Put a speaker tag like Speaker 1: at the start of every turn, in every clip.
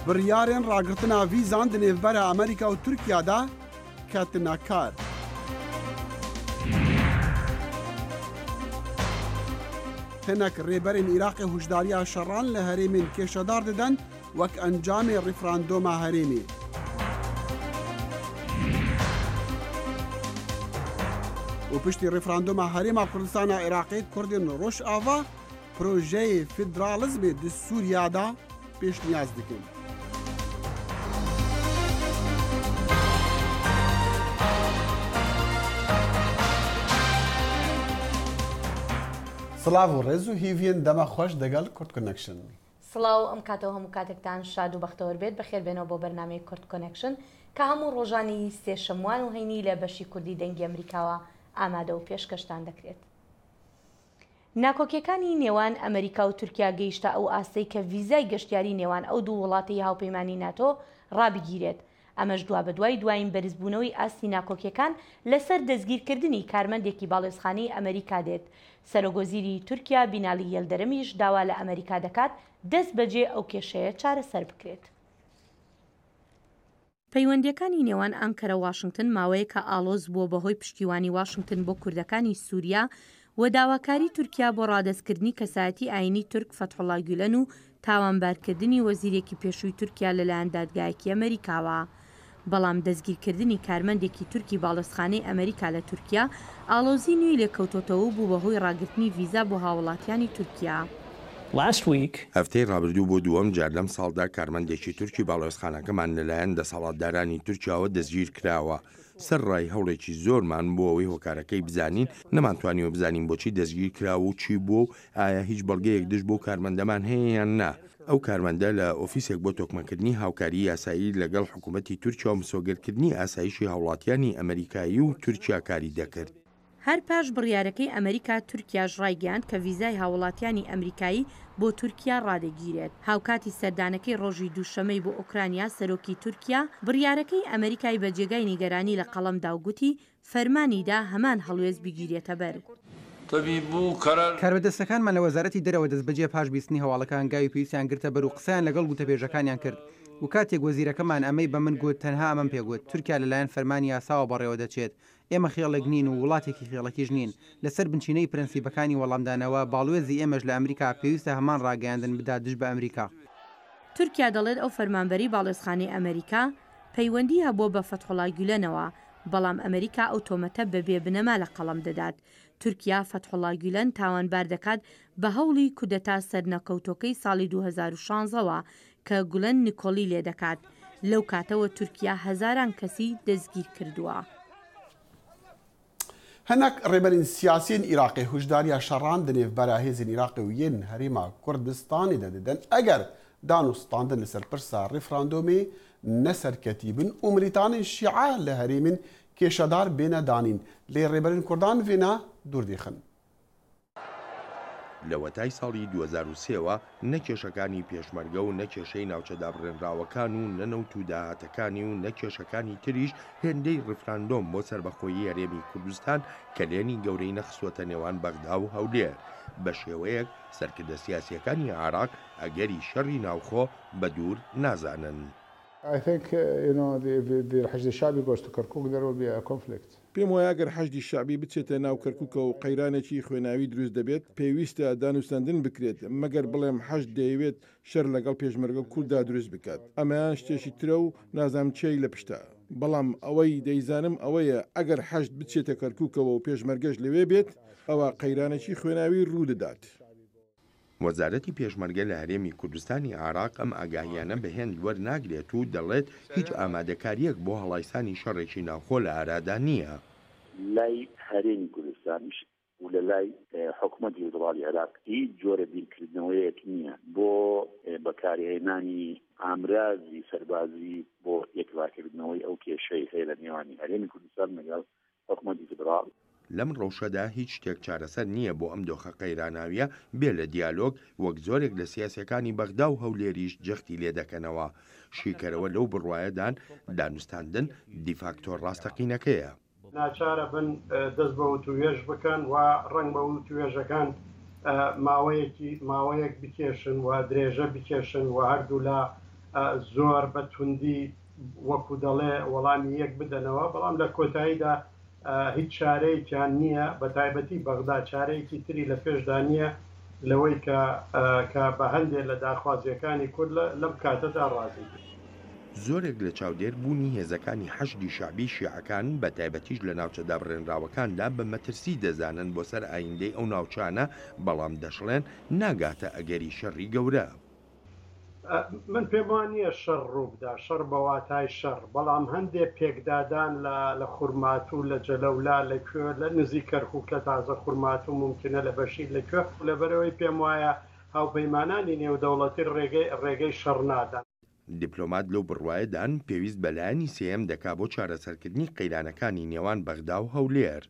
Speaker 1: بڕیارên ڕاگرتنا vîzan di nêvbera Amerîka û Tirkiya de ketina kar. Hinek rêberên Iraqê hûjdariya şerran li herêmên kêşedar didin wek encamê referandûma herêmê. û piştî referandûma herêma Kurdistana Iraqê Kurdên Rojava projeyê federalizmê di Sûriya da pêşniyaz dikin. سلااو و ڕێز و هیڤین دەمە خۆش دەگەڵ کورد کۆنەکشن.
Speaker 2: سڵاو ئەم کاتەوە هەموو کاتێکتان شاد و بەختەوەر بێت بەخێر بێنەوە بۆ بەرنامەی کورد کۆنەکشن کە هەموو ڕۆژانی سێشەموان و هەینی لە بەشی کوردی دەنگی ئەمریکاوە ئامادە و پێشکەشتان دەکرێت. ناکۆکیەکانی نێوان ئەمریکا و تورکیا گەیشتە ئەو ئاستەی کە ڤیزای گەشتیاری نێوان ئەو دوو وڵاتی هاوپەیمانی ناتۆ ڕابگیرێت. ئەمەش دوا بەدوای دوایین بەرزبوونەوەی ئاستی ناکۆکیەکان لەسەر دەستگیرکردنی کارمەندێکی باڵێزخانەی ئەمریکا دێت. سەرۆگۆزیری تورکیا بینالی یەلدەرەمیش داوا لە ئەمریکا دەکات دەست بەجێ ئەو کێشەیە چارەسەر بکرێت. پەیوەندیەکانی نێوان ئەنکەرە واشنگتن ماوەیە کە ئاڵۆز بووە بەهۆی پشتیوانی واشنگتن بۆ کوردەکانی سووریا و داواکاری تورکیا بۆ ڕادەستکردنی کەسایەتی ئاینی تورک فەتحوڵا گولەن و تاوانبارکردنی وەزیرێکی پێشووی تورکیا لەلایەن دادگایەکی ئەمریکاوە. بەڵام دەستگیرکردنی کارمەندێکی تورکی باڵۆزخانەی ئەمریکا لە تورکیا ئاڵۆزی نوێی لێکەوتۆتەوە بوو بەهۆی ڕاگررتنی ڤیزا بۆ هاوڵاتیانی تورکیا.
Speaker 3: هەفتەی ڕابردوو بۆ دووەم جار لەم ساڵدا کارمەندێکی تورکی باڵۆزخانەکەمان لەلایەن دەسەڵاتدارانی تورکیاوە دەستگیر کراوە. سەر ڕای هەوڵێکی زۆرمان بۆ ئەوەی هۆکارەکەی بزانین نەمانتوانیوە بزانین بۆچی دەستگیر کراوە و چی بوو و ئایا هیچ بەڵگەیەک دژ بۆ کارمەندەمان هەیە یان نا. ئەو کارمەندە لە ئۆفیسێک بۆ تۆکمەکردنی هاوکاری یاسایی لەگەڵ حکوومەتی تورکیا و مسۆگەرکردنی ئاسایشی هاوڵاتیانی ئەمریکایی و تورکیا کاری دەکرد.
Speaker 2: هەر پاش بڕیارەکەی ئەمریکا تورکیاش ڕایگەیاند کە ڤیزای هاوڵاتیانی ئەمریکایی بۆ تورکیا ڕادەگیرێت. هاوکاتی سەردانەکەی ڕۆژی دووشەمەی بۆ ئۆکرانیا سەرۆکی تورکیا بڕیارەکەی ئەمریکای بە جێگای نیگەرانی لە قەڵەمدا و گوتی فەرمانیدا هەمان هەڵوێز بگیرێتە بەر.
Speaker 4: کاربەدەستەکانمان لە وەزارەتی دەرەوە دەستبەجێ پاش بیستنی هەواڵەکان گاوی پێویستیان گرتە بەر و قسەیان لەگەڵ گوتەپێژەکانیان کرد و کاتێک وەزیرەکەمان ئەمەی بە من گوت تەنها ئەمەم پێگوت تورکیا لەلایەن فەرمانی یاساوە بەڕێوە دەچێت. ئێمە خێڵێک نین و وڵاتێکی خێڵەکیش نین. لەسەر بنچینەی پرەنسیبەکانی وەڵامدانەوە باڵوێزی ئێمەش لە ئەمریکا پێویستە هەمان ڕاگەیاندن بدات دژ بە ئەمریکا.
Speaker 2: تورکیا دەڵێت ئەو فەرمانبەری باڵێزخانەی ئەمریکا پەیوەندی هەبووە بە فەتحوڵا گولەنەوە بەڵام ئەمریکا ئەو تۆمەتە بەبێ بنەما لە قەڵەم دەدات. تورکیا فەتحوڵا گولەن تاوانبار دەکات بە هەوڵی کودەتا سەرنەکەوتۆکەی ساڵی 2016ەوە کە گولەن نیکۆلی لێ دەکات. لەو کاتەوە تورکیا هەزاران کەسی دەستگیر کردووە.
Speaker 1: هەنێک ڕێبەرین سیاسیین عێراقی هوشداریە شەڕان di nêvbera hêzên Iraqê û yên herêma Kurdistanê de didin eger dan û standin li ser pirsa referandûmê neserketî bin û milîtanên şîa li herêmên kêşedar bêne danîn lê rêberên Kurdan vêne dûr dixin.
Speaker 3: لە وەتای ساڵی 2023ەوە نەکێشەکانی پێشمەرگە و نەکێشەی ناوچەدا بڕێنراوەکان و نەنەوت و داهاتەکانی و نەکێشەکانی تریش هێندەی ڕفراندۆم بۆ سەربەخۆیی هەرێمی کوردستان کە لێنی گەورەی نەخسووەتە نێوان بەغدا و هەولێر بە شێوەیەک سەرکردە سیاسیەکانی عێراق ئەگەری شەڕی ناوخۆ بە دوور نازانن.
Speaker 5: پێم وایە ئەگەر حەشدی شعبی بچێتە ناو کەرکووکە و قەیرانێکی خوێناوی دروست دەبێت پێویستە دانوستاندن بکرێت مەگەر بڵێم حەشد دەیەوێت شەر لەگەڵ پێشمەرگە کووردا دروست بکات ئەمەیان شتێکی ترە و نازام چی لە پشتە بەڵام ئەوەی دەیزانم ئەوەیە ئەگەر حەشد بچێتە کەرکووکەوە و پێشمەرگەش لەوێ بێت ئەوە قەیرانێکی خوێناوی ڕوو دەدات.
Speaker 3: وەزارەتی پێشمەرگە لە هەرێمی کوردستانی عێراق ئەم ئاگاهیانە بەهێن وەرناگرێت و دەڵێت هیچ ئامادەکاریەک بۆ هەڵایسانی شەڕێکی ناوخۆ لە ئارادا نییە.
Speaker 6: لای هەرێمی کوردستانیش و لە لای حکوومەتی فێدراڵی عێراق هیچ جۆرە بیرکردنەوەیەک نییە بۆ بەکارهێنانی ئامرازی سەربازی بۆ یەکلاکردنەوەی ئەو کێشەی هەیە لە نێوانی هەرێمی کوردستان لەگەڵ حکوومەتی فێدراڵ.
Speaker 3: لەم ڕەوشەدا هیچ شتێک چارەسەر نییە بۆ ئەم دۆخە قەیراناویە بێ لە دیالۆگ وەک زۆرێک لە سیاسەکانی بەغدا و هەولێریش جەختی لێ دەکەنەوە. شیکەرەوە لەو بڕوایەدان دانوستاندن دیفاکتۆر ڕاستەقینەکەیە.
Speaker 7: ناچارە بن دەست بە وتوێژ بکەن و ڕنگ بە وتوێژەکان ماوەیەک بکێشن و درێژە بکێشن و هەردوو لە زۆر بە توندی وەکو دەڵێ وەڵامی یەک بدەنەوە، بەڵام لە کۆتاییدا هیچ چارەیەکیان نییە، بە تایبەتی بەغدا چارەیەکی تری لە پێشدا نییە لەوەی کە بە هەندێک لە داخوازیەکانی کورد لەم کاتەدا ڕازی.
Speaker 3: زۆرێک لە چاودێر بوونی هێزەکانی حەشدی شعبی شیعەکان بە تایبەتیش لە ناوچەدا بڕێنراوەکاندا بە مەترسی دەزانن بۆ سەر ئایندەی ئەو ناوچانە، بەڵام دەشڵێن ناگاتە ئەگەری شەڕی گەورە.
Speaker 7: من پێم وانە شەڕ ڕووبدا، شەڕ بەواتای شەڕ، بەڵام هەندێک پێکدادان لە خورماتوو لە جەلەولا لەکوێ لە نزیک کەرکووک لە تازە خورماتوو ممکنە لە بەشیر لەکوێ لەبەرەوەی پێم وایە هاوپەیمانانی نێودەوڵەتی ڕێگەی شەڕ نادان.
Speaker 3: دیپلۆمات لەو بڕوایەدان پێویست بەلایانی سێم دەکا بۆ چارەسەرکردنی قەیرانەکانی نێوان بەغدا و هەولێر.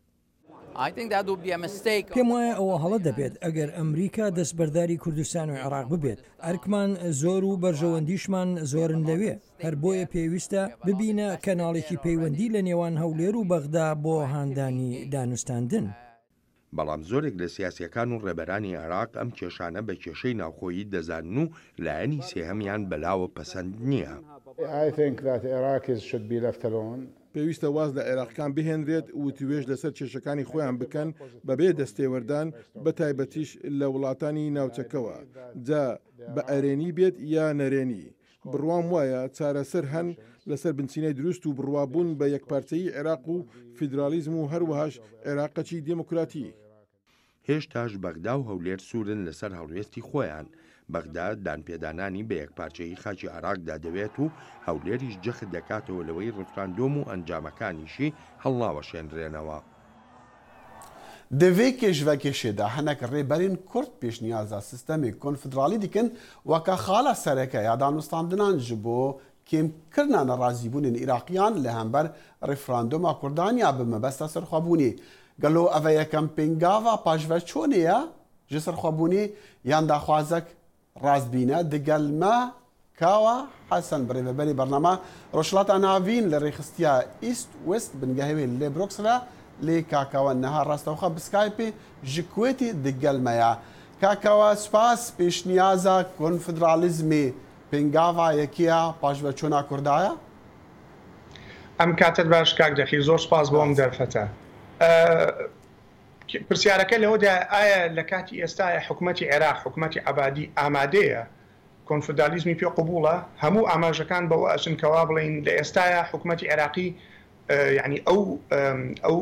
Speaker 8: پێم وایە ئەوە هەڵە دەبێت ئەگەر ئەمریکا دەستبەرداری کوردستان و عێراق ببێت. ئەرکمان زۆر و بەرژەوەندیشمان زۆرن لەوێ، هەر بۆیە پێویستە ببینە کەناڵێکی پەیوەندی لە نێوان هەولێر و بەغدا بۆ هاندانی دانوستاندن.
Speaker 3: بەڵام زۆرێک لە سیاسیەکان و ڕێبەرانی عێراق ئەم کێشانە بە کێشەی ناوخۆیی دەزانن و لایەنی سێهەمیان بەلاوە پەسەند نییە.
Speaker 5: پێویستە واز لە عێراقیەکان بهێنرێت و توێژ لەسەر کێشەکانی خۆیان بکەن بەبێ دەستێوەردان، بە تایبەتیش لە وڵاتانی ناوچەکەوە، جا بە ئەرێنی بێت یا نەرێنی. بڕوام وایە چارەسەر هەن لەسەر بنچینەی دروست و بڕوابوون بە یەکپارچەیی عێراق و فیدرالیزم و هەروەهاش عێراقەکی دموکراتی.
Speaker 3: هێشتاش بەغدا و هەولێر سوورن لەسەر هەڵوێستی خۆیان. بەغدا دانپێدانانی بە یەکپارچەیی خاکی عێراقدا دەوێت و هەولێریش جەخت دەکاتەوە لەوەی ڕفراندۆم و ئەنجامەکانیشی هەڵناوەشێنرێنەوە.
Speaker 1: Divê kêjvekê de hinek rêberên Kurd pêşniyaza sistemê konfederalî dikin weka xala serekeya danûstandinan ji bo kêmkirina nerazîbûnên Îraqiyan li hember referanduma Kurdaniya bi mebesta serxwebûnê. Gelo ev yekem pêngava pajveçûnê ye ji serxwebûnê yan daxwazek razbîne digel me kawa Hesen bi rêveberê bername Rojhilata Navîn li rêxistiya East West bingehê wê lê Bruxelles لێ کاکاوە نەها ڕاستەوخە بسکایپێ ji Kuwêtê digelmeya. Kakawa spas pêşniyaza konfederalizmê pêngava yekiya pajveçûna Kurdaya?
Speaker 9: Em katet baş kak dexî zor spas bom derfete. Pirsiyareke lewe de aya li katî êstaya hikûmetî Iraq, hikûmetî Ebadî amade ye konfederalizmî pê qebûl e, hemû amajekan bi we açin kewa bilên li êstaya hikûmetî Iraqî يعني او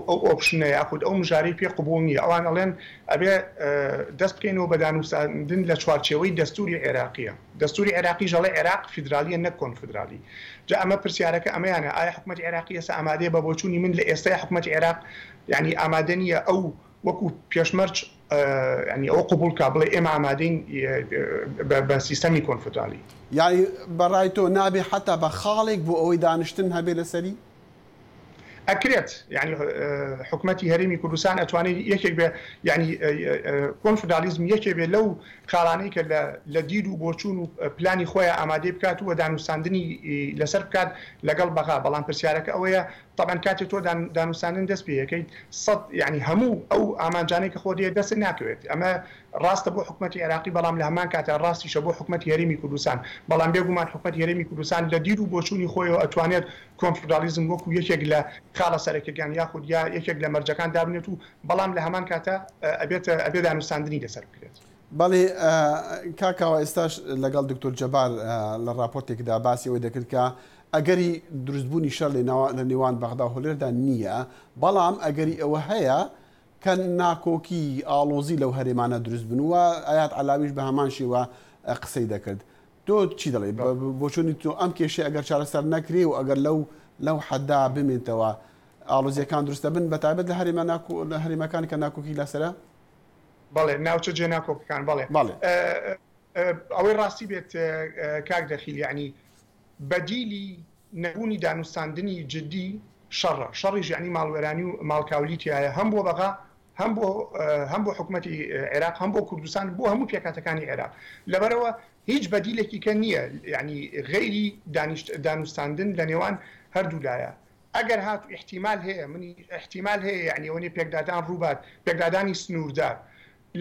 Speaker 9: اوبشن ياخذ او مجاري في قبولني او انا لين ابي دست بكينو بدانو ساندن لشوارتشوي دستوري عراقيه دستوري عراقي جل العراق فيدراليه نكون فيدرالي جاء ما برسيارك اما يعني اي حكومه عراقيه ساماده بابوچوني من لاستي حكومه العراق يعني امادنيه او وكو بيشمرج يعني او قبول كابل ام امادين بسيستمي كونفدرالي
Speaker 1: يعني برايتو نابي حتى بخالق بو او دانشتنها بلسري
Speaker 9: اكريت يعني حكومتي هرمي كردستان اتواني يكيك يعني كونفدراليزم يكيك لو خالانيك لديدو بوچون بلاني خويا امادي بكات و دانوستاندني لسر بكات لقل بغا بلان برسيارك اويا طبعا كاتي تو دانوستاندن دس بيه كي صد يعني همو او امانجانيك خودي دس ناكويت اما راست بو حكومتي عراقي بلام لهمان كات راستي شبو حكومتي هرمي كردستان بلام بيغمان حكومتي هرمي كردستان لديدو بوچوني خويا اتوانيت كونفدراليزم وكو يكيك ل خاله سركيان ياخذ يا يكيك لمرجكان دابنيتو بلام لهمان كاتا ابيت دانوستاندني دسر بكريت
Speaker 1: بەڵێ کاکاوە ئێستاش لەگەڵ دکتۆر جەبار لە راپۆرتێکدا باسی ئەوەی دەکرد کە ئەگەری دروستبوونی شەڕ لە نێوان بەغدا و هەولێردا نییە، بەڵام ئەگەری ئەوە هەیە کە ناکۆکی ئاڵۆزی لەو هەرێمانە دروست بنووە ئايات علاویش بە هەمان شێوە قسەی دەکرد. تۆ چی دەڵێ بۆچۆنی تۆ ئەم کێشەی ئەگەر چارەسەر نەکرێ و ئەگەر لەو حەدا بمێنتەوە ئاڵۆزیەکان دروستە بن بەتایبەت لە هەرێمەکانی کە ناکۆکی لەسرە؟
Speaker 9: بەڵێ ناوچە جێ ناکۆکەکان بەڵێ ئەوەی ڕاستی بێت کاک دەخیل یعنی بەدیلی نەبوونی دانوستاندنی جدی شەڕیش یعنی ماڵوێرانی و ماڵکاولیتیایە هەم بۆ بەغا هەم بۆ حکوومەتی عێراق هەم بۆ کوردستان بۆ هەموو پێکاتەکانی عێراق لەبەرەوە هیچ بەدیلێکی کە نییە یعنی غەیری دانوستاندن لە نێوان هەردوولایە. ئەگەر هات احتیمال هەیە منی احتیمال هەیە یعنی ئەوەی پێکدادان ڕووبات پێکدادانی سنووردار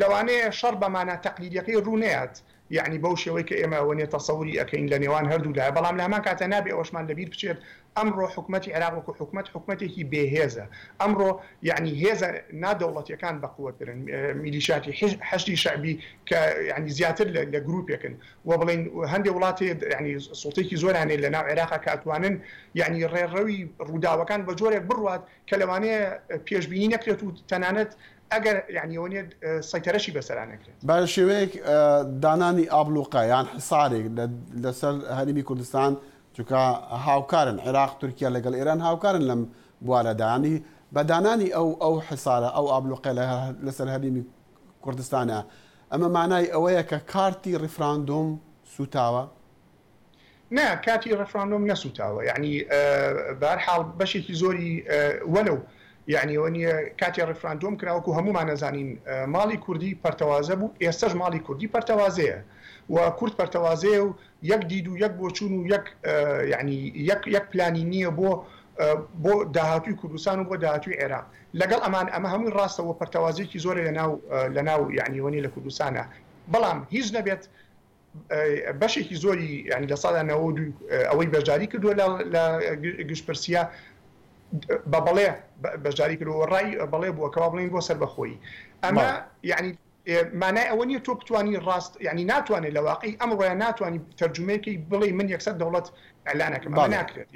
Speaker 9: لەوانەیە شەڕ بەمانە تەقلیدیەکەی ڕوونەیەات يعني بەو شێوەی کە ئێمە ئەوەنێ تەسەوری ئەەکەین لە نێوان هەردوو لای بەڵام لە هەمان کاتە نابێ ئەوەشمان لەبیر بچێت ئەمڕۆ حکوومەتی عێراق وەکو حکوومەتێکی بێهێزە ئەمڕۆ یعنی هێزە نادەوڵەتیەکان بەقووەترن میلیشاتی حەشتی شعبی کە یعنی زیاتر لە گروپێکن و بڵێن هەندێک وڵاتی یعنی سڵتێکی زۆرانێ لە ناو عێراقا کاتوانن یعنی ڕێڕەوی ڕووداوەکان بە جۆرێک بڕوات کە لەوانەیە پێشبینی نەکرێت و تەنانەت ئەگەر یعنیەوەنێ سەیتەرەشی بەسەرانەکرێت
Speaker 1: بە شێوەیەک دانانی ئابلوقە یان حسارێک لەسەر هەرمی کوردستان چونکە هاوکارن عێراق تورکیا لەگەڵ ئێران هاوکارن لەم بوارەدانی بە دانانی ئەو حسارە ئەو ئابلوقە لەسەر هەرمی کوردستانە ئەمە مانای ئەوەیە کە کارتی ڕیفراندۆم سوتاوە؟
Speaker 9: نه کاتی ڕفراندۆم نەسوتاوە یعنی بەهەرحاڵ بەشێکی زۆری وەلو یعنی وەنیە کاتی ڕفراندۆم کراوەکو هەمومان نەزانین ماڵی کوردی پەرتەوازە بوو ئێستاش ماڵی کوردی پەرتەوازەیە و کورد پەرتەوازەیە و یەک دید و یەک بۆچوون و یعنی یەک پلانی نییە بۆ داهاتووی کوردستان و بۆ داهاتووی عێراق لەگەڵ ئەمە هەمووی ڕاستەوە پەرتەوازێکی زۆرە لەناو یعنی وەنی لە کوردستانە بەڵام هیچ نەبێت بەشێکی زۆری ینی لە ساڵدا 92 ئەوەی بەشداری کردووە لە گشتپرسیە بە بەڵێ بەشداری کردەوە ڕای بەڵێ بووە کەوا بڵین بۆ سەربەخۆیی ئەمە یعنی مانای ئەوە نیە تۆ بتوانی ڕاست یعنی ناتوانێت لە واقعی ئەم ڕۆیان ناتوانانی تەرجمەیەکی بڵێ من یەکسەر دەوڵەت ئەلانەکەم ناکرێت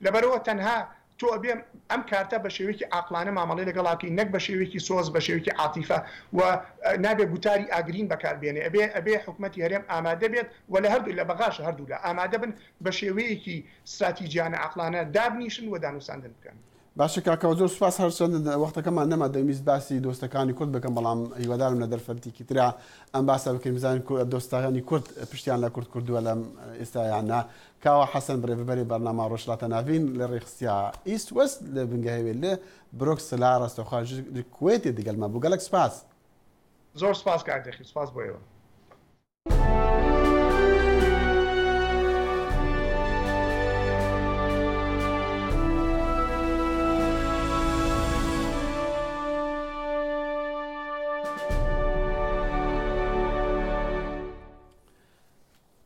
Speaker 9: لەبەرەوە تەنها تۆ ئەبێ ئەم کارتە بە شێوەیەکی عاقلانە مامەڵەی لەگەڵاکەی نەک بە شێوەیەکی سۆز بە شێوەیەکی عاتیفە و نابێ گوتاری ئاگرین بەکاربێنێ ئەبێ حکوومەتی هەرێم ئامادە بێت و لە هەردوو لە بەغاش هەردوو لە ئامادە بن بە شێوەیەکی استراتیجیانە عاقلانە دابنیشن و دانووساندن بکەن.
Speaker 1: باشە کاکەوە زۆر سوپاس هەرچەند وەختەکەمان نەما دەویست باسی دۆستەکانی کورد بکەم بەڵام هیوادارم لە دەرفەتێکی ترا ئەم باسە بکەین بزانین دۆستەکانی کورد پشتیان لە کورد کردووە لەم ئێستایانە کاوە حەسەن بەڕێوەبەری بەرنامە ڕۆژهەڵاتە ناوین لە ڕێخستیا ئیست وەست لە بنگەهێوێ لە بروکسلا ڕاستەوخوا کوێتێ دیگەلمە بوو گەلک سپاس
Speaker 9: زۆر سپاس کاردێکی سپاس بۆ ئێوە.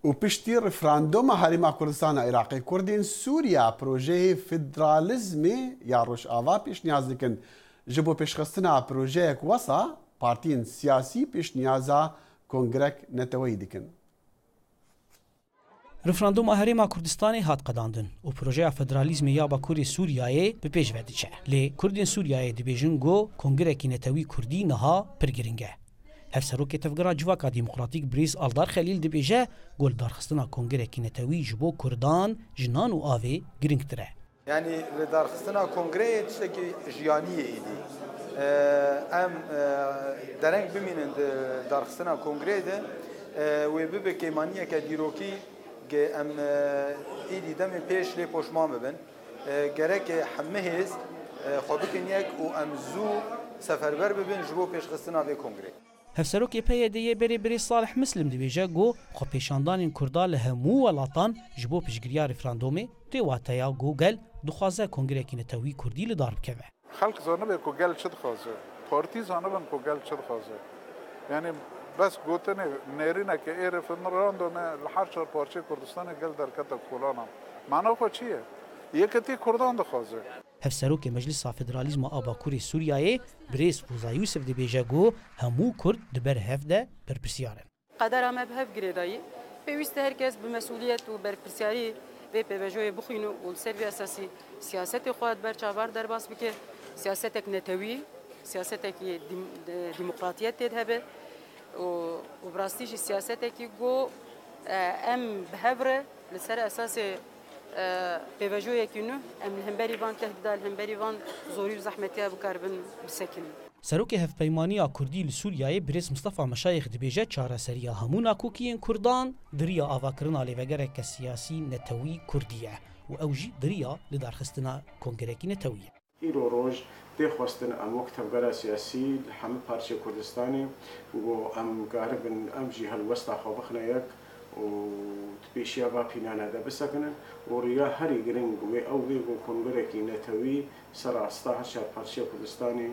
Speaker 1: و پشتی ڕفراندۆمە هەرێما کوردستانە عێراقی کوردین سووریا پرۆژەی فیدرالیزمی یا ڕۆژئاوا پێشنیاز دکن ji بۆ پێشخستنا پرۆژەیەک وەسا پارتیên سیاسی پێشنیازا کۆنگرەک نەتەوەی dikin.
Speaker 10: Referanduma Herêma Kurdistanê hat qedandin û projeya federalîzmê ya Bakurê Sûriyayê bi pêş ve diçe. Lê Kurdên Sûriyayê dibêjin got kongirekî netewî Kurdî niha pir giring e. Hevserokê tevgera Civaka Demokratîk Brîz Aldar Xelîl dibêje got darxistina kongirekî netewî ji bo Kurdan ji nan û avê giringtir e.
Speaker 11: Yani li darxistina kongreyê tiştekî jiyaniyê êdî. Em dereng bimînin di darxistina kongreyê de wê bibe kêmaniyeke dîrokî em êdî demê pêş lê poşman bibin. Gerek hemî hêz xwe bikin yek û em zû seferber bibin ji bo pêşxistina vê kongrê.
Speaker 10: Hevserokê PYD'yê berê Salih Muslim dibêje got xwepêşandanên Kurda li hemû welatan ji bo piştgiriya referandûmê tê wateya got gel dixwaze kongirekî netewî Kurdî li dar bikeve.
Speaker 12: Xelk zanibê ku gel çi dixwaze, partî zanibin ku gel çi dixwaze. Yani bes gotinê nêrîneke ê referandûmê li her çar parçeyê Kurdistanê gel derkete kolanan. Mana xwe çi ye? Yeketî Kurdan dixwaze.
Speaker 10: Hevserokê Meclisa Federalîzma a Bakurê Sûriyayê Birêz Fûza Yûsef dibêje got hemû Kurd di ber hev de berpirsiyar in.
Speaker 13: Qedera me bi hev girêdayî pêwîst e herkes bi mesuliyet û berpirsiyarî vê pêvejoyê bixwîn û li ser vê esasî siyasetê xwe di ber çavar derbas bike siyasetek netewî siyasetekî demokratiyet tê hebe û bi rastî jî siyasetekî got em bi hev re li ser esasê pêvejoyekî nû em li hemberî van tehdîda li hemberî van zorî û zehmetiya bikaribin bisekin.
Speaker 10: Serokê Hevpeymaniya Kurdî li Sûriyayê Birêz Mustafa Meşayix dibêje çareseriya hemû nakokiyên Kurdan diriya avakirina lêvegereke siyasî netewî Kurdî ye û ew jî diriya li darxistina kongirekî netewî ye.
Speaker 14: îro roj tê xwestin em wek tevgera siyasî li hemû parçeyê Kurdistanê û em garibin em jî helwesta xwe bixine yek û pêşiya va pînana de bisekinin û rêya herî giring wê ew vê got kongirekî netewî sera sta her çar parçeya Kurdistanê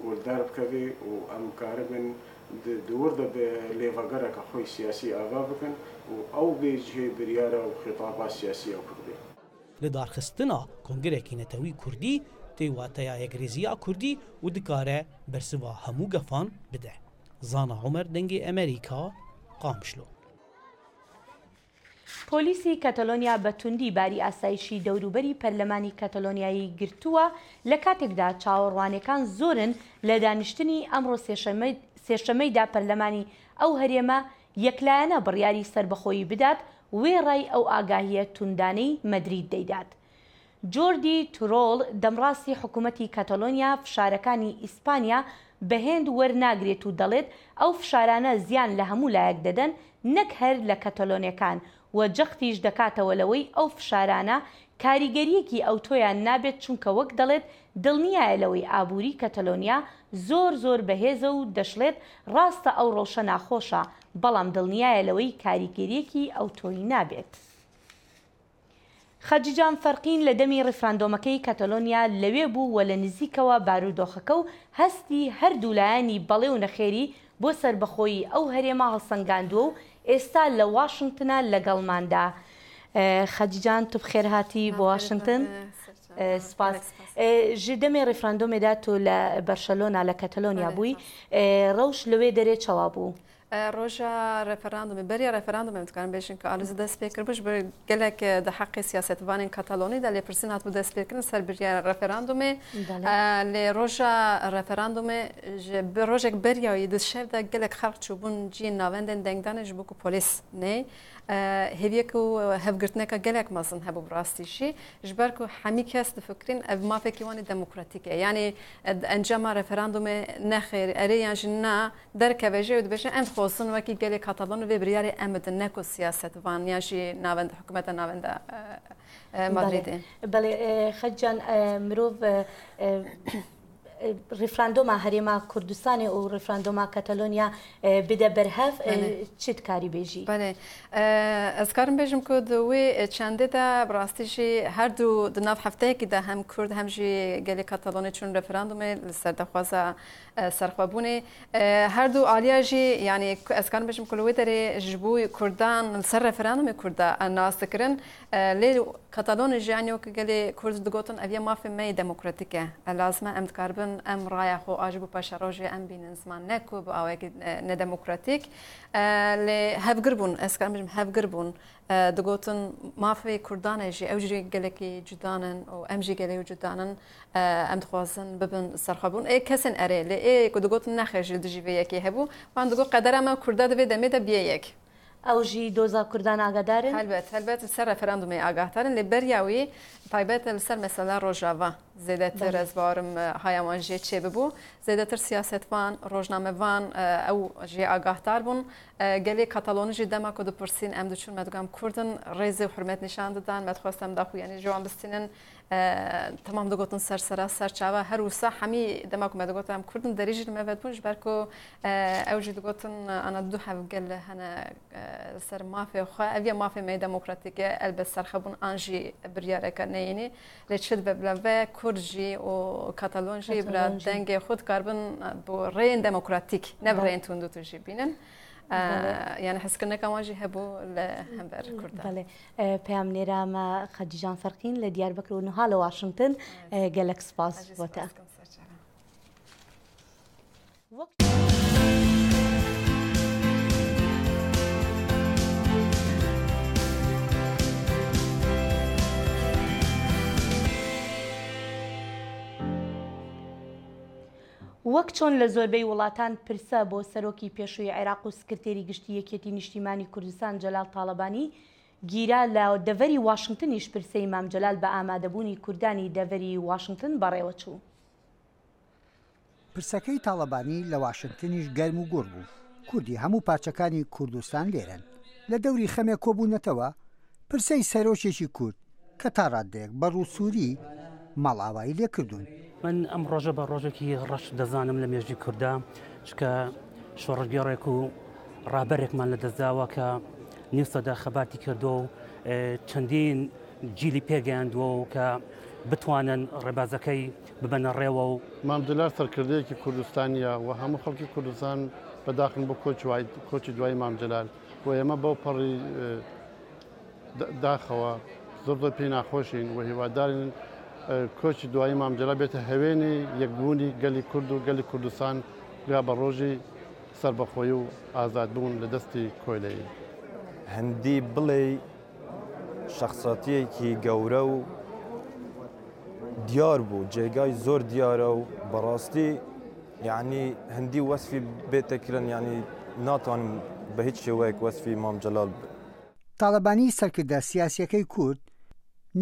Speaker 14: got derbikeve û em garibin دووردە بە لێڤەگەرەکە خۆی سیاسی ئاوا بکەن و ئەو بێجهێ بریارە و خێتابا سیاسی ئەو کوردی
Speaker 10: لە دارخستنا کۆنگرێکی نەتەوەی کوردی تێواتەیە یەکرێزیە کوردی و دکارە بەرسوا هەموو گەفان بدە. زانا عومەر دەنگی ئەمریکا قامشلۆ.
Speaker 2: پۆلیسی کەتەلۆنیا بە توندی باری ئاسایشی دەوروبەری پەرلەمانی کەتەلۆنیایی گرتووە لە کاتێکدا چاوەڕوانەکان زۆرن لە دانیشتنی ئەمڕۆ سێشەمەیدا پەرلەمانی ئەو هەرێمە یەکلایەنە بڕیاری سربەخۆیی بدات وێڕای ئەو ئاگاهیە توندانەی مەدرید دەیدات. جۆردی تورۆڵ دەمڕاستی حکوومەتی کەتەلۆنیا فشارەکانی ئیسپانیا بەهێند وەرناگرێت و دەڵێت ئەو فشارانە زیان لە هەموو لایەک دەدەن نەک هەر لە کەتەلۆنیەکان و جەختیش دەکاتەوە لەوەی ئەو فشارانە کاریگەریەکی ئەو تۆیان نابێت چونکە وەک دەڵێت دڵنیایە لەوەی ئابووری کەتەلۆنیا زۆر بەهێزە و دەشڵێت ڕاستە ئەو ڕۆژە ناخۆشە بەڵام دڵنیایە لەوەی کاریگەریەکی ئەو تۆی نابێت. خەجیجان فەرقین لە دەمی ڕفراندۆمەکەی کەتەلۆنیا لەوێ بوو و لە نزیکەوە بارودۆخەکە و هەستی هەردوو لایەنی بەڵێ و نەخێری بۆ سربەخۆیی ئەو هەرێمە هەڵسەنگاندووە و ئێستا لە واشنگتنە لەگەڵماندا. خەجیجان تو بخێر هاتی بۆ واشنگتن. سپاس. ژ دەمێ ڕفراندۆمێدا تۆ لە بەرشەلۆنا لە کەتەلۆنیا بووی ڕەوش لەوێ دەرێ چاوا بوو.
Speaker 15: ڕۆژە ڕێفەراندومی بەری ڕێفەراندوم دەکان بێژین کە ئالوز دەست پێ کرد بش گەلێک دە حەقی سیاسەتوانین کەتەلۆنیدا لێپرسین هاتبوو دەست پێکردن سەر بریارە ڕێفەراندومێ لێ ڕۆژە ڕێفەراندومێ ڕۆژێک بەریاوی دشێدا گەلێک خەڵک چوو بوون جی ناوەندێن دەنگدانش بوو و پۆلیس نێ هەویەک و هەفگرتنەکە گەلێک مەزن هەبوو بڕاستیشی ژبەرک و هەمی کەس دفکرین ئەv مافێکی وانی دەموکراتیکە یعنی ئەنجاما ڕێفەراندومێ نەخێر ئەرێ یانژی نا دەرکەوێژێ و دبێژن ئەم خۆسن وەکی گەلێک کاتەڵۆن و بێبریاری ئەمدن نەک و سیاسەتوان یانژی ناوەند حکوومەتە ناوەندە مادریدێن.
Speaker 2: بەڵێ خەجان مرۆڤ ڕفراندۆما هەرێما کوردستانی و ڕفراندۆما کەتەلۆنیا بدە بەرهەف چیت کاری بێژی؟
Speaker 15: بەێ ئەسکارم بێژم کو دوێ چندێدا بڕاستیشی هەردوو دناف هەفتەیەکیدا هەم کورد هەمژی گەلی کەتەلۆنی چون ڕفراندومێ لەسەر دەخوازە سەرخوابوونێ هەردوو ئالیاژی یعنی ئەسکارم بێژم کولوێ دەرێ ji بووی کوردان سەر ڕفراندومی کووردا ناستەکردن لێ کەتەلۆنی ژیانیۆ کە گەلێ کورد دگوتن ئەڤە مافی مەی دەموکراتیکە لازمە ئەم دکاربن ئەم ڕایە خۆ ئاژ بوو پاشە ڕۆژێ ئەم بینن زمان نەکو بە ئەوەیەکی نەدەموکراتیک لێ هەفگر بوون ئەسکارم بژم هەفگر بوون دگوتن مافی کوردانێژی ئەوژی گەلێکی جودانن و ئەمژی گەلێ و جودانن ئەم دخوازن ببن سەرخەبوون ئێ کەسن ئەرێ لێ ئێ دگوتن نەخێژی دژیڤەیەکی هەبوو وان دگو قەدەرەمە کووردا دەبێت دەمێتە بیەیەک.
Speaker 2: ئەوژی دۆزا کوردان ئاگادارن؟
Speaker 15: هەلبەت سەر ڕەفەراندومی ئاگاتارن لێ بەریاوی تایبەتە لەسەر مەسەلا ڕۆژاوا زێدەتر ئەزبارم هایاوان ژێ چێ ببوو زێدەتر سیاسەتوان ڕۆژنامەوان ئەو ژێ ئاگاهتار بوون گەلێ کەتەلۆنیژی دەما کۆ دپرسین ئەم دچون مەدوگام کوردن ڕێزی و حرمەت نیشان ددان مەدخواستم داخو یعنی ژوان بستینن تمام دەگوتن سەرسەرا سەرچاوە هەروسا هەمی دەماکو مەدەگوتم کوردن دەریژی مەڤەت بوون ژبەرکۆ ئەوژی دەگوتن ئەنا دوو هەفگەل هەنە سەر مافێ خوا ئەڤە مافێ مەی دەموکراتیکە ئەلبەت سەرخەبوون ئانژی بریارەکە نەینی لێ چت بەبلەڤە کورجی و کەتەلۆنژی برا دەنگێ خود کاربن بۆ ڕێن دەموکراتیک نەبڕێن تون دو توژی بینن یعنی حسکردنەکە واژی هەبوو لە هەمبەر کوردە.
Speaker 2: پێم نێرامە خەجیجان فەرقین لە دیاربەکر و نها لە واشنگتن گەلەک سپاس بۆتە. وەک چۆن لە زۆربەی وڵاتان پرسە بۆ سەرۆکی پێشووی عێراق و سکرتێری گشتی یەکێتی نیشتیمانی کوردستان جەلال تاڵەبانی گیرا لە دەڤەری واشنگتنیش پرسەی مام جەلال بە ئامادەبوونی کوردانی دەڤەری واشنگتن بەڕێوە چوو.
Speaker 16: پرسەکەی تاڵەبانی لە واشنگتنیش گەرم و گوڕ بوو. کوردی هەموو پارچەکانی کوردستان لێرن. لە دەوری خەمێک کۆبوونەتەوە پرسەی سەرۆکێکی کورد کە تا ڕادەیەک بە ڕووسوری ماڵئاوایی لێکردوون.
Speaker 17: من ئەم ڕۆژە بە ڕۆژێکی ڕەش دەزانم لە مێژی کووردا چکە شۆڕگەڕێک و ڕابەرێکمان لە دەستداوە کە نیو سەدا خەباتی کردو و چەندین جیلی پێگەیاندووە و کە بتوانن ڕێبازەکەی ببەنە ڕێوە و
Speaker 18: مام جەلال سەرکردەیەکی کوردستانیە و هەموو خەڵکی کوردستان بەداخن بۆ کۆچی دوای مام جەلال و ئێمە بەو پەڕی داخەوە زۆر پێی ناخۆشین و هیوادارین کۆچی دوایی مام جەلال بێتە هەوێنی یەکبوونی گەلی کورد و گەلی کوردستان گا بە ڕۆژی سربەخۆیی و ئازادبوون لە دەستی کۆیلەیی.
Speaker 19: هەندی بڵێ شخصەتیەکی گەورە و دیار بوو جێگای زۆر دیارە و بەڕاستی یعنی هەندی وەسفی بێتەکردن یعنی ناتوانم بە هیچ شێوەیەک وەسفی مام جەلال بێت.
Speaker 16: تاڵەبانی سەرکردە سیاسیەکەی کورد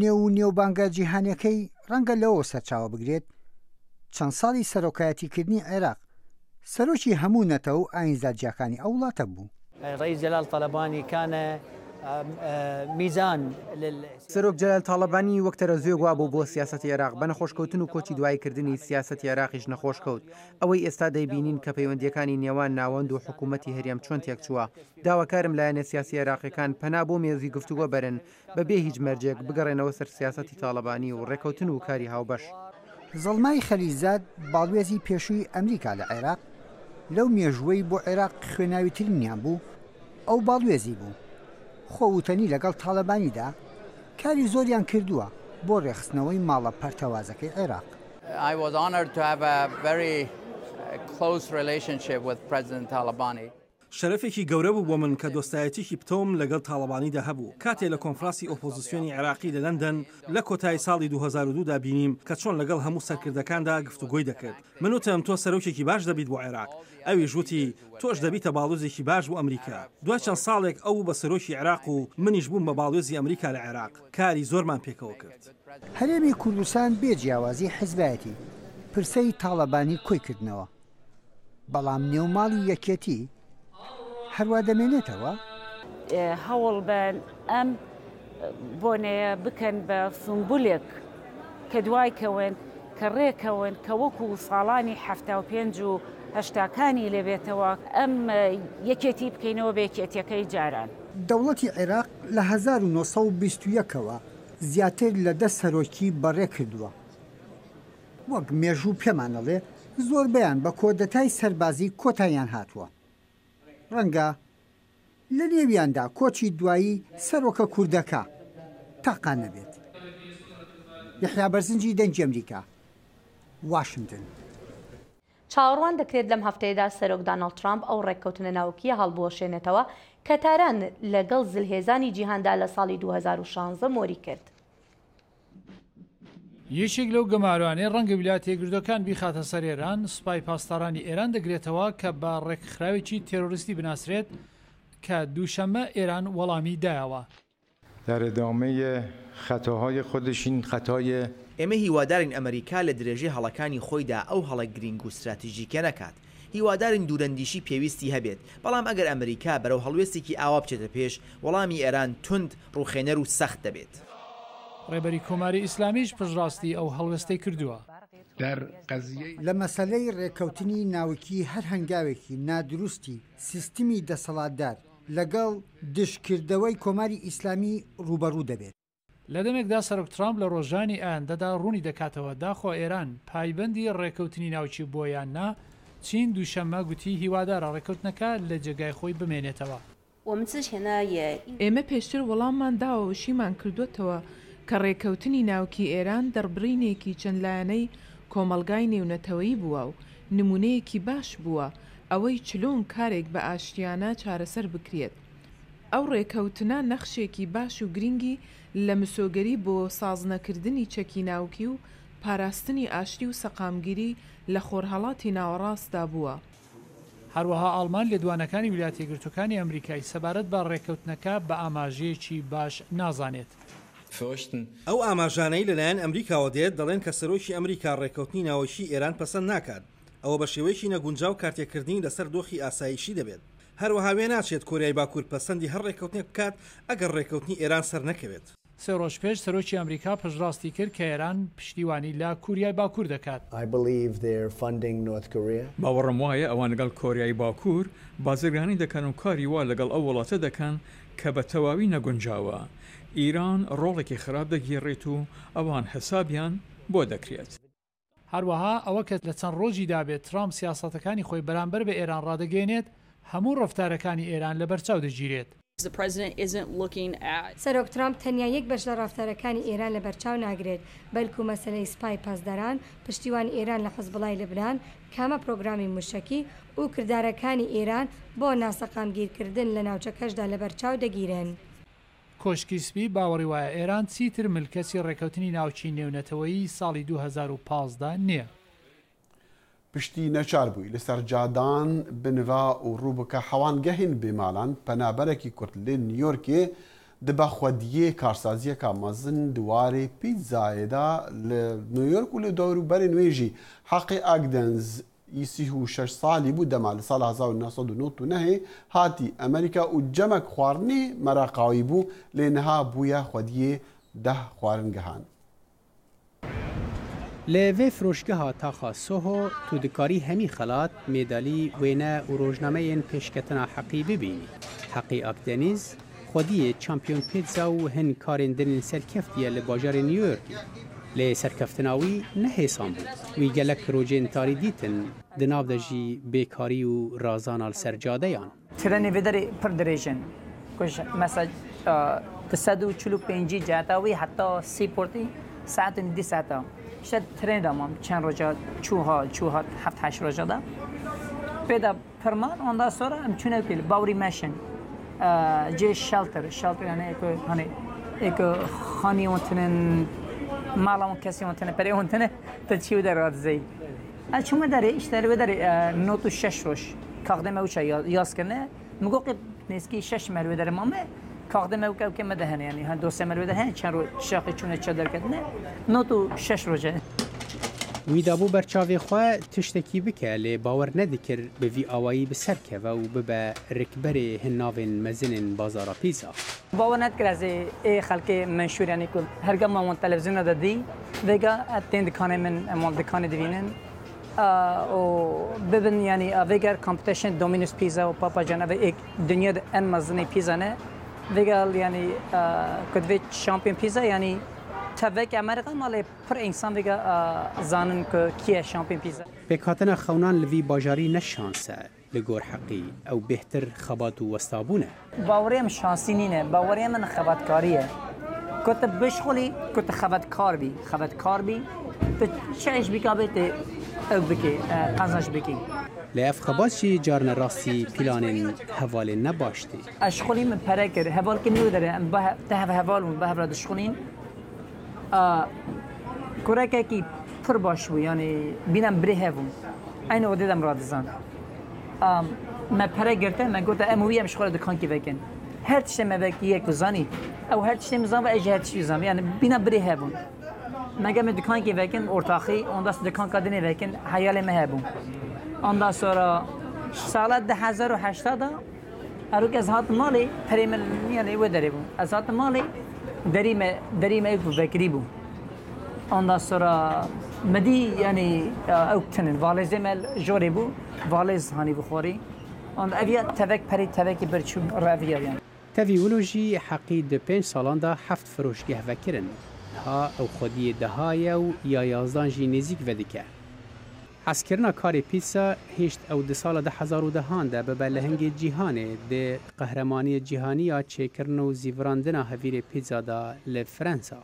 Speaker 16: نێو و نێوبانگە جیهانیەکەی ڕەنگە لەوە سەرچاوە بگرێت چەند ساڵی سەرۆکایەتیکردنی عێراق سەرۆکی هەموو نەتە و ئاینزاجیەکانی ئەو وڵاتە بوو.
Speaker 20: رئیس جلال طالبانی کانە میزان
Speaker 4: سەرۆک جەلال تاڵەبانی وەک تەرەزوێ وا بوو بۆ سیاسەتی عێراق بە نەخۆشکەوتن و کۆچی دوایکردنی سیاسەتی عێراقیش نەخۆش کەوت ئەوەی ئێستا دەیبینین کە پەیوەندیەکانی نێوان ناوەند و حکوومەتی هەریەم چۆن تێک چووە داواکارم لایەنە سیاسی عێراقیەکان پەنا بۆ مێزی گفتوگۆ بەرن بەبێ هیچ مەرجێک بگەڕێنەوە سەر سیاسەتی تاڵەبانی و ڕێکەوتن و کاری هاوبەش.
Speaker 16: زەڵمای خەلیزاد باڵوێزی پێشووی ئەمریکا لە عێراق لەو مێژوەی بۆ عێراق خوێناویترینیان بوو ئەو باڵوێزی بوو خۆوتنی لەگەڵ تاڵەبانیدا کاری زۆریان کردووە بۆ ڕێخستنەوەی ماڵە پەرتەوازەکەی عێراق.
Speaker 21: I was honored to have a very close relationship with President Talabani.
Speaker 22: شەرەفێکی گەورە بوو بۆ من کە دۆستایەتێکی پتۆم لەگەڵ تاڵەبانیدا هەبوو کاتێک لە کۆنفراسی ئۆپۆزیسیۆنی عێراقی لە لەندەن لە کۆتایی ساڵی 2002دا بینیم کە چۆن لەگەڵ هەموو سەرکردەکاندا گفتوگۆی دەکرد. من وتم تۆ سەرۆکێکی باش دەبیت بۆ عێراق ئەویش وتی تۆش دەبیتە باڵوێزێکی باش بۆ ئەمریکا. دوای چەند ساڵێک ئەو بە سەرۆکی عێراق و منیش بووم بە باڵوێزی ئەمریکا لە عێراق کاری زۆرمان پێکەوە کرد.
Speaker 16: هەرێمی کوردستان بێ جیاوازی حیزبایەتی پرسەی تاڵەبانی کۆی کردنەوە بەڵام نێوماڵی یەکێتی هەروە دەمێنێتەوە
Speaker 23: هەوڵ بن ئەم بۆنەیە بکەن بە سمبولێک کە دوایکەون کە ڕێکەون کە وەکو ساڵانی 75 و هەشتاکانی لەبێتەوە ئەم یەکێتی بکەینەوە بە یەکێتیەکەی جاران.
Speaker 16: دەوڵەتی عێراق لە 1920ەوە زیاتر لە 10 سەرۆکی بەڕێ کردووە وەک مێژوو پێمانەڵێ زۆربیان بە کۆدەتای سەربازی کۆتاییان هاتووە. ڕەنگە لە نێویاندا کۆچی دوایی سەرۆکە کوردەکە تاقا نەبێت. یحیا بەرزنجی دەنگی ئەمریکا واشنگتن.
Speaker 2: چاوەڕوان دەکرێت لەم هەفتەیەدا سەرۆک داناڵد ترامپ ئەو ڕێککەوتنە ناوکیە هەڵبوەشێنێتەوە کە تاران لەگەڵ زلهێزانی جیهاندا لە ساڵی 2016 مۆری کرد.
Speaker 24: یەکێک لەو گەماروانەی ڕەنگە ویلایەتە یەکگرتووەکان بیخاتە سەر ئێران سوپای پاسدارانی ئێران دەگرێتەوە کە بە ڕێکخراوێکی تێرۆریستی بناسرێت کە دووشەمە ئێران وەڵامی دایەوە.
Speaker 25: در ادامه خطاهای خودش این خطای
Speaker 26: ئێمە هیوادارین ئەمریکا لە درێژەی هەڵەکانی خۆیدا ئەو هەڵە گرنگ و استراتیژیکە نەکات. هیوادارین دوورەندیشی پێویستی هەبێت بەڵام ئەگەر ئەمریکا بەرەو هەڵوێستێکی ئاوا بچێتە پێش وەڵامی ئێران تند ڕوخێنەر و سەخت دەبێت.
Speaker 24: ڕێبەری کۆماری ئیسلامیش پشتڕاستی ئەو هەڵوێستەی کردووە.
Speaker 16: لە مەسەلەی ڕێکەوتنی ناوکی هەر هەنگاوێکی نادروستی سیستمی دەسەڵاتدار لەگەڵ دشکردەوەی کۆماری ئیسلامی ڕوبەڕوو دەبێت.
Speaker 24: لە دەمێکدا سەرۆک ترامپ لە ڕۆژانی ئایندەدا ڕوونی دەکاتەوە داخۆ ئێران پایبەندی ڕێکەوتنی ناوچی بۆیان نا چین دووشەممە گوتی هیوادارە ڕێکەوتنەکە لە جێگای خۆی بمێنێتەوە.
Speaker 27: ئێمە پێشتر وەڵاممان داوە و شیمان کردوێتەوە کە ڕێکەوتنی ناوکی ئێران دەربڕینێکی چەندلایەنەی کۆمەلگای نێونەتەوەی بووە و نمونەیەکی باش بووە ئەوەی چلۆن کارێک بە ئاشتیانە چارەسەر بکرێت. ئەو ڕێکەوتنە نەخشێکی باش و گرنگی لە مسۆگەری بۆ سازنەکردنی چەکی ناوکی و پاراستنی ئاشتی و سەقامگیری لە خۆرهەڵاتی ناوەڕاستدا بووە.
Speaker 24: هەروەها ئاڵمان لێدوانەکانی ویلایەتە یەکگرتووەکانی ئەمریکای سەبارەت بە ڕێکەوتنەکە بە ئاماژەیەکی باش نازانێت.
Speaker 22: ئەو ئاماژانەی لەلایەن ئەمریکاوە دێت دەڵێن کە سەرۆکی ئەمریکا ڕێکەوتنی ناوەشی ئێران پەسەند ناکات ئەوە بە شێوەیەکی نەگونجاو کارتێکردنی لەسەر دۆخی ئاسایشی دەبێت. هەروەها وێ ناچێت کۆریای باکوور پەسەندی هەر ڕێکەوتنێک بکات ئەگەر ڕێکەوتنی ئێران سەر نەکەوێت.
Speaker 24: سێ ڕۆژ پێش سەرۆکی ئەمریکا پشتڕاستی کرد کە ئێران پشتیوانی لە کوریای باکوور دەکات.
Speaker 28: باوەڕم وایە ئەوان لەگەڵ کۆریای باکوور بازرگانی دەکەن و کاری وا لەگەڵ ئەو وڵاتە دەکەن کە بە تەواوی نەگونجاوە. ئیران ڕۆڵێکی خراپ دەگیڕێت و ئەوان حسابیان بۆ دەکرێت.
Speaker 24: هەروەها ئەوە کە لە چەند ڕۆژی دابێت ترامپ سیاسەتەکانی خۆی بەرامبەر بە ئێران ڕادەگەێنێت هەموو ڕەفتارەکانی ئێران لە بەرچاو دەگیرێت.
Speaker 1: سەرۆک ترامپ تەنیا یەک بەش لە ڕافتارەکانی ئێران لە بەرچاو ناگرێت بەلکو مەسەلەی سپای پاسداران، پشتیوان ئێران لە حزبڵای لەبنان، کامە پرۆگرامی موشکی و کردارەکانی ئێران بۆ ناسەقامگیرکردن لە ناوچەکەشدا لە بەرچاو دەگیرێن.
Speaker 24: کۆشکی سپی باوەڕی وایە ئێران چیتر ملکەسی ڕێکەوتنی ناوچی نێونەتەوەیی ساڵی 2015 نییە.
Speaker 3: پشتی نەچار بووی لەسەر جادان بنوا و ڕووبکە حەوانگەهین بێمالان پەنابەرێکی کورد لێ نیویۆرکێ دبە خودیە کارسازیەکە مەزن دووارێ پیتزایەدا لە نیویۆرک و لە دەوروبەری نوێژی حەقی ئاگدەنز ئیسی و 6 ساڵی بوو دەما لە ساڵ 1999 هاتی ئەمریکا و جەمەک خواردنی مەراقاوی بوو لێ نەها بوویە خودیە 10 خواردنگەهان.
Speaker 5: لێ فرۆشگەها تاخا سۆهۆ تو دکاری هەمی خەلات مێدالی وێنە و ڕۆژنامەیەن پێشکەتنا حەقی ببینی. حەقی ئاکدەنیز خودیە چامپیۆن پیتزا و هەن کارێندنین سەرکەفتیە لە باژارێ نیویۆرکی. لێ سەرکەفتناوی نەهێسان بوو. وی گەلک پرۆژێن تاری دیتن دناو دەژی بێکاری و ڕازانال سەرجادەیان.
Speaker 6: ترەنێ بێدەرێ پر درێژن. کۆش مەسەج 145 جاتاوی حتا 30 پۆرتی ساعتن 10 ساعتا. شد ترین دامم چند روزا چوها 7-8 روزا دا پیدا پرمان آندا سورا ام چونه کل باوری ماشین جه شلتر یعنی یک خانی اونتنن مالام کسی اونتنه پری اونتنه تچیو در راد زی چون داره اشتری داره نوتو 6 روش کاغدم اوچا یاس کنه مگو که نسکی 6 مرو داره مامه کاغدم او که مدهنه یعنی هن 2 مرو دهنه چند رو شاقی چونه چادر کردنه نوتو 6 روزه
Speaker 5: ویدابو برچاوی خواه تشتکی بکه لی باور ندکر به وی آوایی بسرکه و به رکبر هنناوین مزنین بازارا پیزا
Speaker 6: باور ندکر از ای خلق منشور یعنی کل هرگاه ما من تلویزیون دادی ویگا اتین دکانه من مال دکانه دوینن و ببین یعنی ویگر کامپیتیشن دومینوس پیزا و پاپا جانا و یک دنیا ان مزنی پیزا نه ویگال یعنی کدوی شامپیون پیزا یعنی تبک امریکا مال پر انسان ویگا زانن که کیه شامپیون پیزا
Speaker 5: بکاتنا خونان لوی باجاری نشانسه لگور حقی او بهتر خبات و وستابونه
Speaker 6: باوریم شانسی نینه باوریم خباتکاریه کت بشغلی کت خباتکار بی تو چهش بیکابت او بکی قزنش بکی
Speaker 5: لیف خباتشی جارن راستی پیلانین حواله نباشتی
Speaker 6: اشغلی من پرکر حوال که نو داره به حوال و به حوال شغلین کورکه کی پر باشو یعنی بینم بره هفون اینو ودیدم رادزان ما پره گرته من گفت اموی هم شغل دکان کی وکن هر چیز ما وکی یک وزانی او هر چیز مزام و اجهر چیز زام یعنی بینم بره هفون مگه دکان کی وکن ارتاخی اون دست دکان کادنی وکن حیال ما هفون آن دست سر سال 2080 اروک از هات مالی پریم یعنی و داری بود از هات مالی دریم ایک بکری بود آن دست سر مدی یعنی اوکتنن والز مل جوری بود والز هانی بخوری آن اویا توک پری توکی برچون رویا یعنی
Speaker 5: تاویولوژی حقی 5 سالان دا 7 فروشگاه وکرن ها او خودی دهای و یا 11 جی نزیک ودیکه حسکرنا کاری پیتزا هشت او 2010 ده به بلهنگ جیهانه ده قهرمانی جیهانی یا چیکرن و زیوراندنا هویر پیتزا دا لفرانسا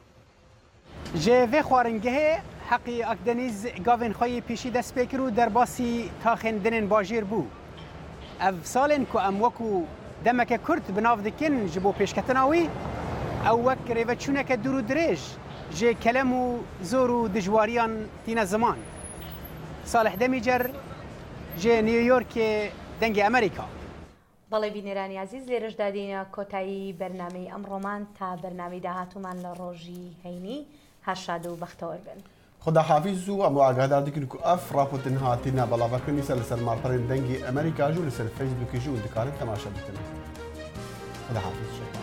Speaker 5: جوه خوارنگه حقی اکدنیز گاوین خوی پیشی دست بکرو در باسی تاخندنن باجیر بو اف سالن که اموکو دمک کرد بناف دکن جبو پیشکتناوی او وک ریوچونک درو دریج جه کلمو زورو دجواریان تین زمان صالح دمیجر جه نیویورک دنگ امریکا
Speaker 2: بەڵێ بینێرانی عزیز لێرەش دادینە کۆتایی بەرنامەی ئەمڕۆمان تا بەرنامەی داهاتومان لە ڕۆژی هەینی هەرشاد و بەختەوەر بن
Speaker 3: خدا حافظ و ئەمە ئاگادار دەکەن و ئەف ڕاپۆرتن هاتیە بەڵاوەکردنی سەر لەسەر ماڵپەڕین دەنگی ئەمریکاژ و لەسەر فەیسبووکیژ و دەکارن تەماشا بکەن خدا حافظ